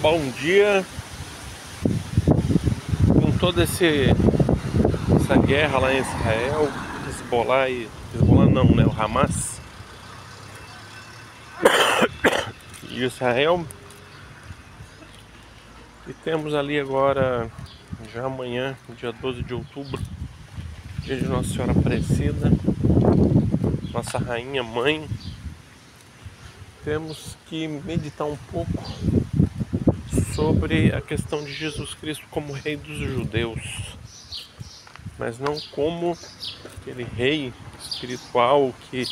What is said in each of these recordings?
Bom dia. Com toda essa guerra lá em Israel, Hezbollah não, né? O Hamas e Israel. E temos ali agora, já amanhã, dia 12 de outubro, dia de Nossa Senhora Aparecida, nossa rainha mãe. Temos que meditar um pouco sobre a questão de Jesus Cristo como rei dos judeus, mas não como aquele rei espiritual que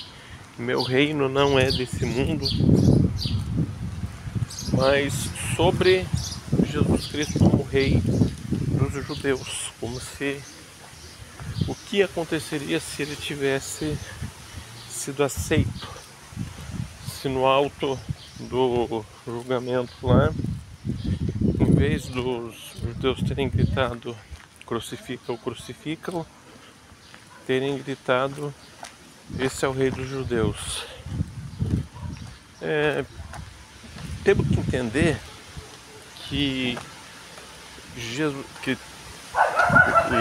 meu reino não é desse mundo, mas sobre Jesus Cristo como rei dos judeus, como se o que aconteceria se ele tivesse sido aceito, se no alto do julgamento lá, em vez dos judeus terem gritado crucifica-o, crucifica-o, terem gritado esse é o rei dos judeus. Temos que entender que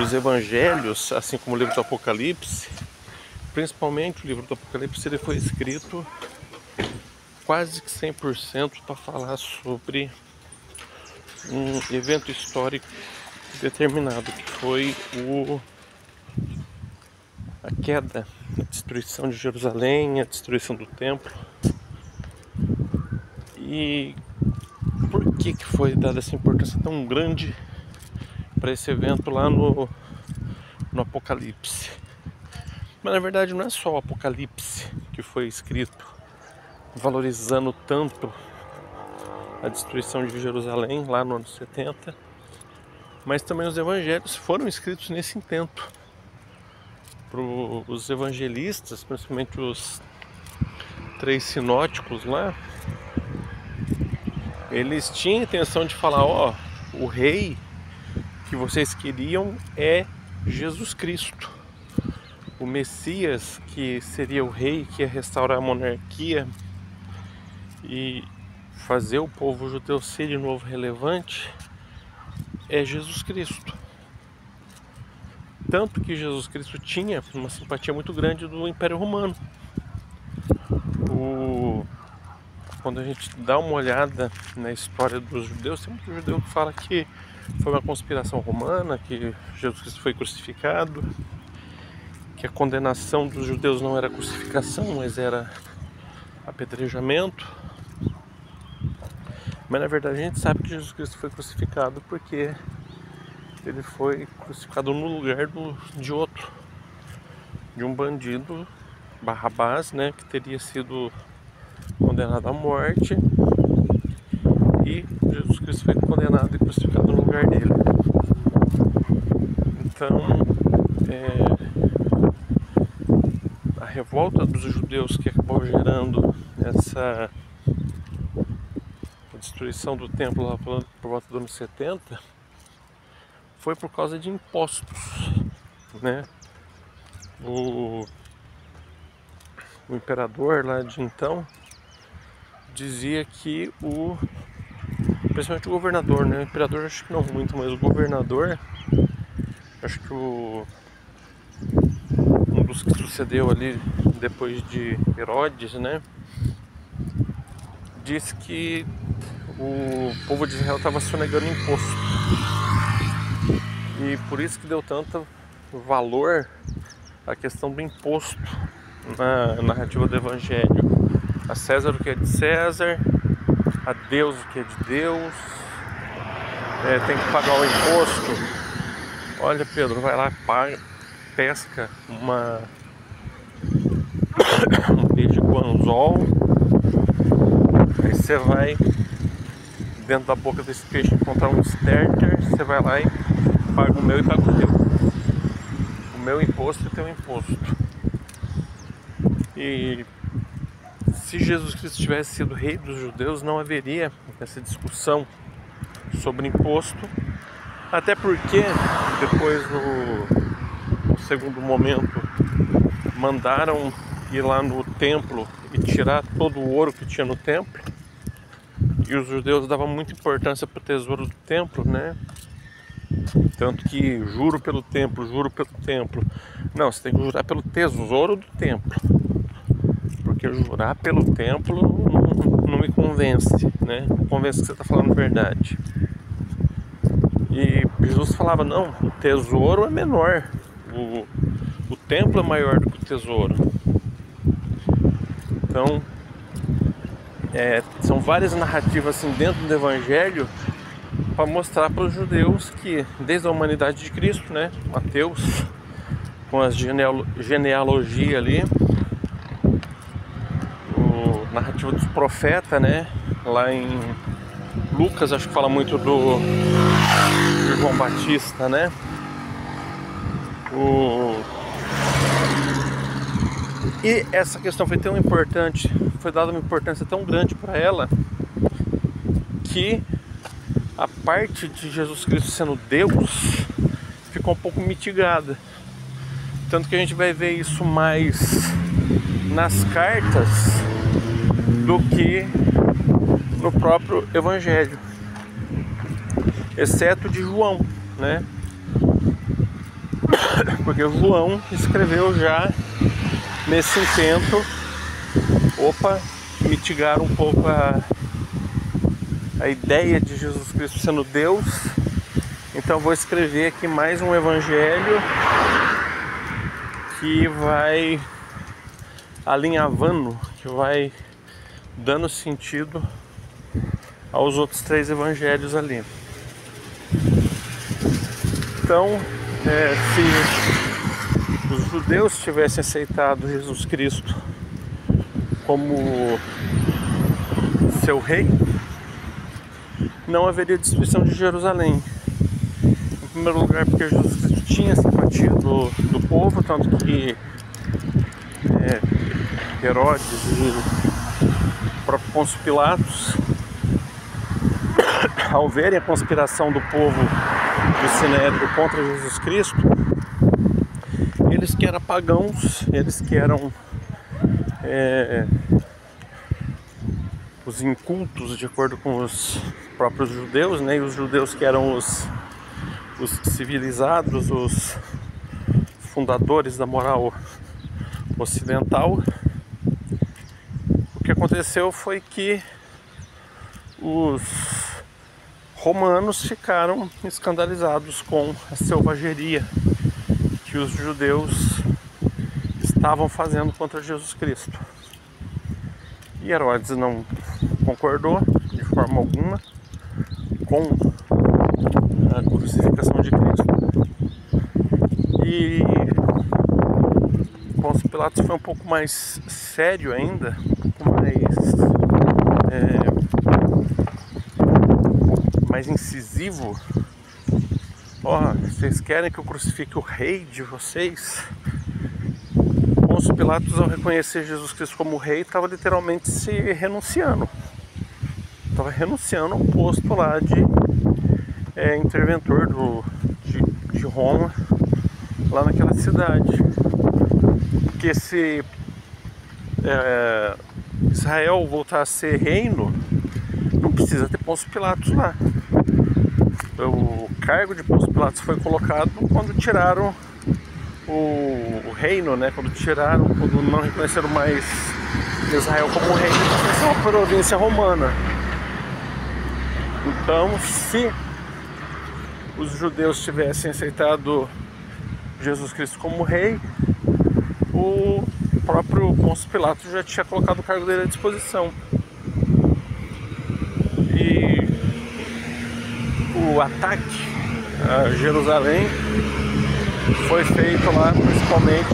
os evangelhos, assim como o livro do Apocalipse, principalmente o livro do Apocalipse, ele foi escrito quase que 100% para falar sobre um evento histórico determinado, que foi a queda, a destruição de Jerusalém, a destruição do templo. E por que foi dada essa importância tão grande para esse evento lá no Apocalipse? Mas na verdade não é só o Apocalipse que foi escrito valorizando tanto a destruição de Jerusalém lá no ano 70, mas também os evangelhos foram escritos nesse intento. Os evangelistas, principalmente os 3 sinóticos lá, eles tinham a intenção de falar, o rei que vocês queriam é Jesus Cristo, o Messias, que seria o rei que ia restaurar a monarquia e fazer o povo judeu ser de novo relevante, é Jesus Cristo. Tanto que Jesus Cristo tinha uma simpatia muito grande do Império Romano. Quando a gente dá uma olhada na história dos judeus, tem muito judeu que fala que foi uma conspiração romana, que Jesus Cristo foi crucificado, que a condenação dos judeus não era crucificação, mas era apedrejamento. Mas na verdade a gente sabe que Jesus Cristo foi crucificado porque ele foi crucificado no lugar de um bandido, Barrabás, né, que teria sido condenado à morte, e Jesus Cristo foi condenado e crucificado no lugar dele. Então, a revolta dos judeus que acabou gerando essa destruição do templo lá por volta do ano 70 foi por causa de impostos, né? O imperador lá de então dizia que principalmente o governador, né? O imperador acho que não muito, mas o governador, acho que um dos que sucedeu ali depois de Herodes, né? Disse que o povo de Israel estava sonegando imposto. E por isso que deu tanto valor à questão do imposto na narrativa do Evangelho. A César o que é de César, a Deus o que é de Deus, tem que pagar o imposto. Olha, Pedro, vai lá, pesca um peixe com anzol, aí você vai dentro da boca desse peixe encontrar um starter, você vai lá e paga o meu e paga o teu. O meu imposto e o teu imposto. E se Jesus Cristo tivesse sido rei dos judeus, não haveria essa discussão sobre imposto, até porque depois no segundo momento mandaram ir lá no templo e tirar todo o ouro que tinha no templo, E os judeus davam muita importância para o tesouro do templo, né? Tanto que juro pelo templo, juro pelo templo. Não, você tem que jurar pelo tesouro do templo. Porque jurar pelo templo não me convence, né? Não convence que você está falando a verdade. E Jesus falava, não, o tesouro é menor. O templo é maior do que o tesouro. Então, são várias narrativas assim dentro do Evangelho para mostrar para os judeus que desde a humanidade de Cristo, né, Mateus, com a genealogia ali, a narrativa dos profetas, né, lá em Lucas, acho que fala muito de João Batista, né, e essa questão foi tão importante, foi dada uma importância tão grande para ela, que a parte de Jesus Cristo sendo Deus ficou um pouco mitigada. Tanto que a gente vai ver isso mais nas cartas do que no próprio Evangelho, exceto de João, né? Porque João escreveu já nesse intento, mitigar um pouco a ideia de Jesus Cristo sendo Deus. Então vou escrever aqui mais um evangelho que vai alinhavando, que vai dando sentido aos outros 3 evangelhos ali. Então, se os judeus tivessem aceitado Jesus Cristo como seu rei, não haveria destruição de Jerusalém. Em primeiro lugar, porque Jesus Cristo tinha simpatia do povo, tanto que Herodes e o próprio Pôncio Pilatos, ao verem a conspiração do povo do Sinédrio contra Jesus Cristo, eles que eram pagãos, eles que eram os incultos, de acordo com os próprios judeus, né? E os judeus que eram os civilizados, os fundadores da moral ocidental. O que aconteceu foi que os romanos ficaram escandalizados com a selvageria que os judeus estavam fazendo contra Jesus Cristo. E Herodes não concordou de forma alguma com a crucificação de Cristo. E Pôncio Pilatos foi um pouco mais sério ainda, um pouco mais incisivo. Vocês querem que eu crucifique o rei de vocês? Pôncio Pilatos, ao reconhecer Jesus Cristo como rei, estava literalmente se renunciando. Estava renunciando ao posto lá de interventor de Roma, lá naquela cidade. Porque se Israel voltar a ser reino, não precisa ter Pôncio Pilatos lá. O cargo de Pôncio Pilatos foi colocado quando tiraram o reino, né? Quando não reconheceram mais Israel como reino, isso é uma província romana. Então, se os judeus tivessem aceitado Jesus Cristo como rei, o próprio Pôncio Pilatos já tinha colocado o cargo dele à disposição. E o ataque a Jerusalém foi feito lá, principalmente,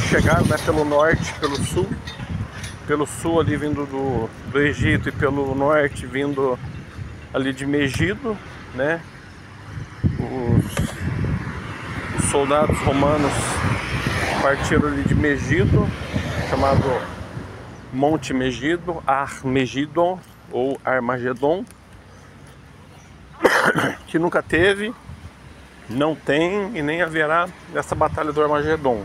chegaram, né, pelo norte, pelo sul ali vindo do Egito, e pelo norte vindo ali de Megido, né? Os soldados romanos partiram ali de Megido, chamado Monte Megido, Armagedon ou Armagedon, que nunca teve, não tem e nem haverá nessa batalha do Armagedon.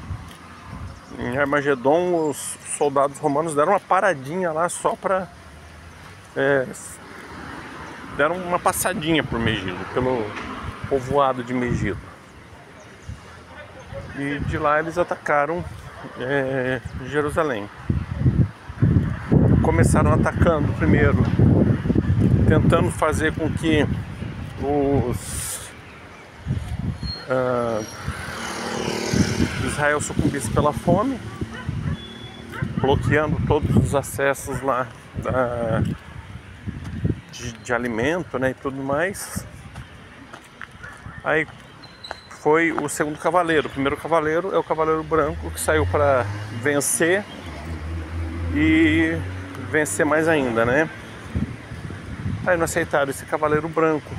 Em Armagedon, os soldados romanos deram uma paradinha lá só para deram uma passadinha por Megido, pelo povoado de Megido. E de lá eles atacaram Jerusalém. Começaram atacando primeiro, tentando fazer com que Israel sucumbisse pela fome, bloqueando todos os acessos lá de alimento, né, e tudo mais. Aí foi o segundo cavaleiro. O primeiro cavaleiro é o cavaleiro branco, que saiu para vencer e vencer mais ainda, né? Aí não aceitaram esse cavaleiro branco,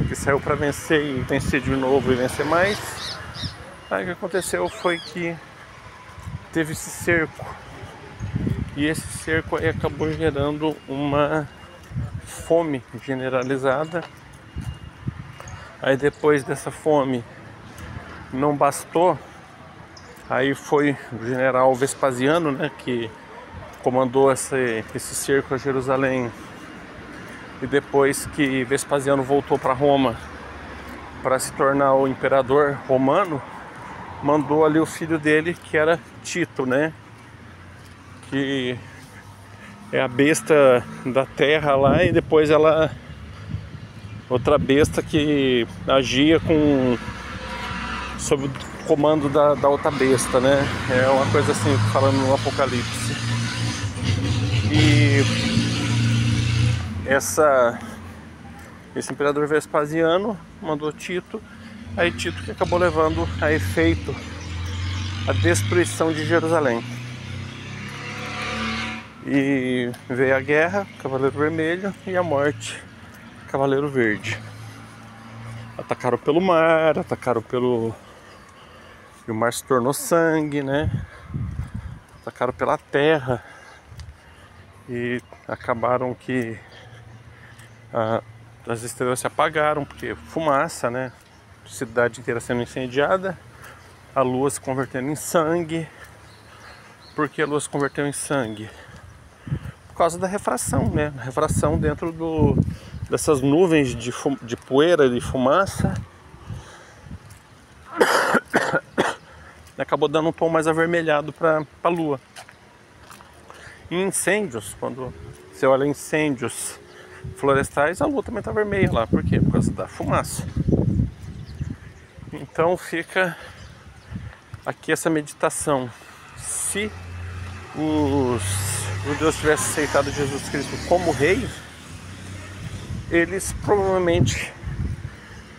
que saiu para vencer e vencer de novo e vencer mais. Aí o que aconteceu foi que teve esse cerco. E esse cerco aí acabou gerando uma fome generalizada. Aí depois dessa fome não bastou, aí foi o general Vespasiano, né, que comandou esse cerco a Jerusalém. E depois que Vespasiano voltou para Roma para se tornar o imperador romano, mandou ali o filho dele, que era Tito, né, que é a besta da terra lá, e depois outra besta que agia sob o comando da outra besta, né? É uma coisa assim, falando no Apocalipse. E esse imperador Vespasiano mandou Tito, aí Tito que acabou levando a efeito a destruição de Jerusalém. E veio a guerra, Cavaleiro Vermelho, e a morte, Cavaleiro Verde. Atacaram pelo mar, e o mar se tornou sangue, né? Atacaram pela terra e acabaram que as estrelas se apagaram, porque fumaça, né? A cidade inteira sendo incendiada, a lua se convertendo em sangue. Por que a lua se converteu em sangue? Por causa da refração, né? A refração dentro dessas nuvens de poeira, de fumaça, acabou dando um tom mais avermelhado para a lua. Em incêndios, quando você olha incêndios florestais, a lua também está vermelha lá. Por quê? Por causa da fumaça. Então fica aqui essa meditação. Se os judeus tivessem aceitado Jesus Cristo como rei, eles provavelmente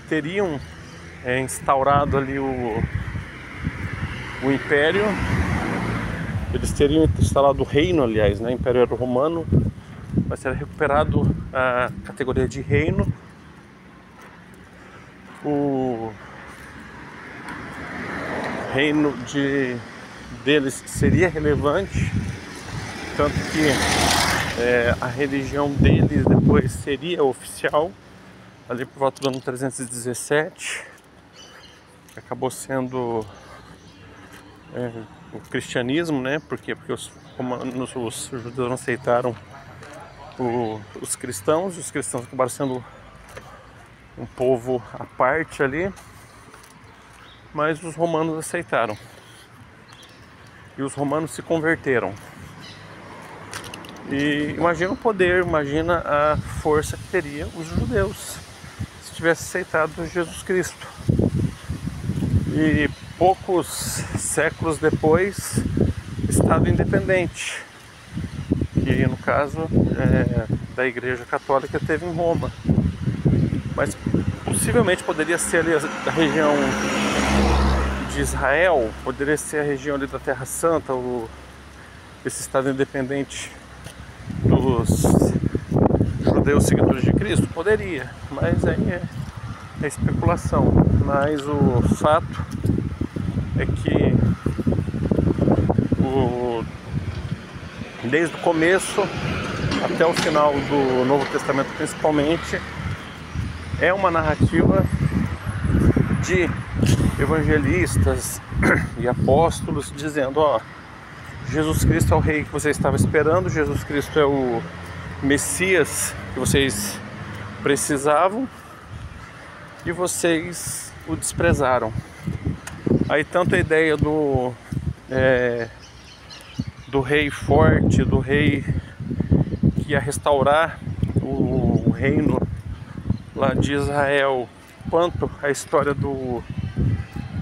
teriam instaurado ali o império. Eles teriam instalado o reino, aliás, né? O Império Romano, mas teria recuperado a categoria de reino. O reino deles seria relevante, tanto que a religião deles depois seria oficial, ali por volta do ano 317, acabou sendo o cristianismo, né? Por quê? Porque os judeus não aceitaram os cristãos acabaram sendo um povo à parte ali, mas os romanos aceitaram, e os romanos se converteram. E imagina o poder, imagina a força que teria os judeus se tivesse aceitado Jesus Cristo. E poucos séculos depois, Estado independente, que no caso da Igreja Católica teve em Roma, mas possivelmente poderia ser ali a região de Israel, poderia ser a região ali da Terra Santa, esse Estado independente dos judeus seguidores de Cristo, poderia, mas aí é especulação. Mas o fato é que desde o começo até o final do Novo Testamento, principalmente, é uma narrativa de evangelistas e apóstolos dizendo: ó, Jesus Cristo é o rei que você estava esperando, Jesus Cristo é o Messias que vocês precisavam e vocês o desprezaram. Aí tanto a ideia do rei forte, do rei que ia restaurar o reino lá de Israel, quanto a história do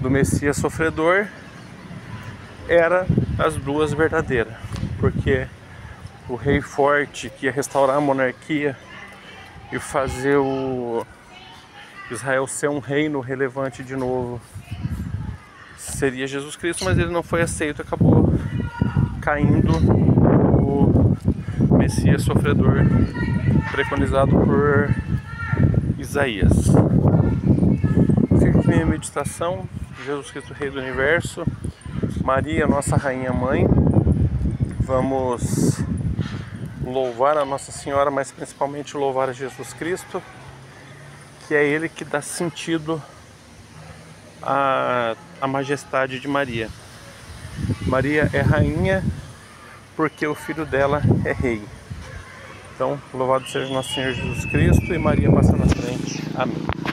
Messias sofredor, era as duas verdadeiras, porque o rei forte que ia restaurar a monarquia e fazer o Israel ser um reino relevante de novo seria Jesus Cristo, mas ele não foi aceito, acabou caindo o Messias sofredor preconizado por Isaías. Fica aqui minha meditação. Jesus Cristo, Rei do Universo, Maria, nossa Rainha Mãe. Vamos louvar a Nossa Senhora, mas principalmente louvar a Jesus Cristo, que é Ele que dá sentido à majestade de Maria. Maria é rainha porque o filho dela é rei. Então, louvado seja nosso Senhor Jesus Cristo e Maria passa na frente. Amém.